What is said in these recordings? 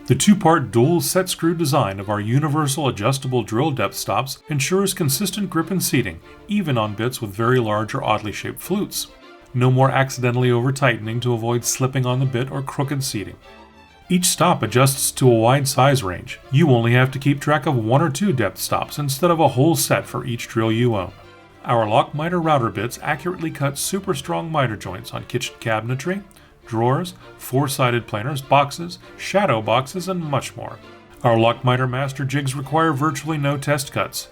The two-part dual set-screw design of our universal adjustable drill depth stops ensures consistent grip and seating, even on bits with very large or oddly shaped flutes. No more accidentally over-tightening to avoid slipping on the bit or crooked seating. Each stop adjusts to a wide size range. You only have to keep track of 1 or 2 depth stops instead of a whole set for each drill you own. Our lock miter router bits accurately cut super strong miter joints on kitchen cabinetry, drawers, 4-sided planers, boxes, shadow boxes, and much more. Our lock miter master jigs require virtually no test cuts.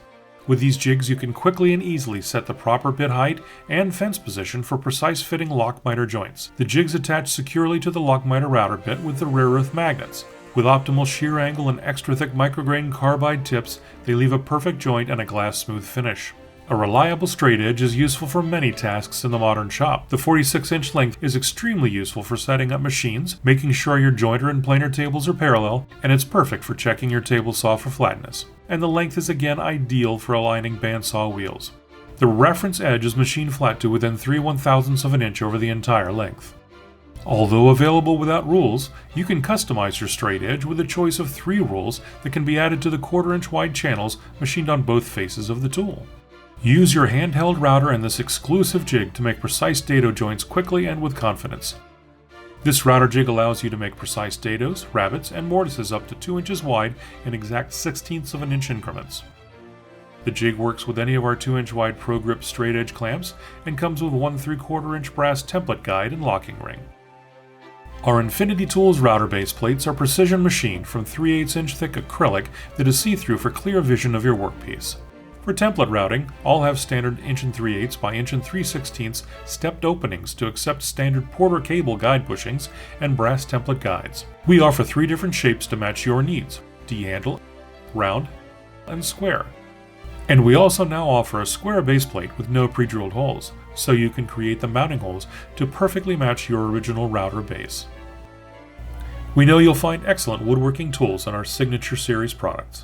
With these jigs, you can quickly and easily set the proper bit height and fence position for precise fitting lock miter joints. The jigs attach securely to the lock miter router bit with the rare earth magnets. With optimal shear angle and extra thick micrograin carbide tips, they leave a perfect joint and a glass smooth finish. A reliable straight edge is useful for many tasks in the modern shop. The 46-inch length is extremely useful for setting up machines, making sure your jointer and planer tables are parallel, and it's perfect for checking your table saw for flatness. And the length is again ideal for aligning bandsaw wheels. The reference edge is machined flat to within 3/1000ths of an inch over the entire length. Although available without rules, you can customize your straight edge with a choice of 3 rules that can be added to the 1/4-inch wide channels machined on both faces of the tool. Use your handheld router and this exclusive jig to make precise dado joints quickly and with confidence. This router jig allows you to make precise dados, rabbets, and mortises up to 2 inches wide in exact 1/16ths of an inch increments. The jig works with any of our 2-inch wide Pro Grip straight edge clamps and comes with 1 3/4-inch brass template guide and locking ring. Our Infinity Tools router base plates are precision machined from 3/8-inch thick acrylic that is see-through for clear vision of your workpiece. For template routing, all have standard 1 3/8 by 1 3/16 stepped openings to accept standard Porter cable guide bushings and brass template guides. We offer 3 different shapes to match your needs: D-handle, round, and square. And we also now offer a square base plate with no pre-drilled holes, so you can create the mounting holes to perfectly match your original router base. We know you'll find excellent woodworking tools in our Signature Series products.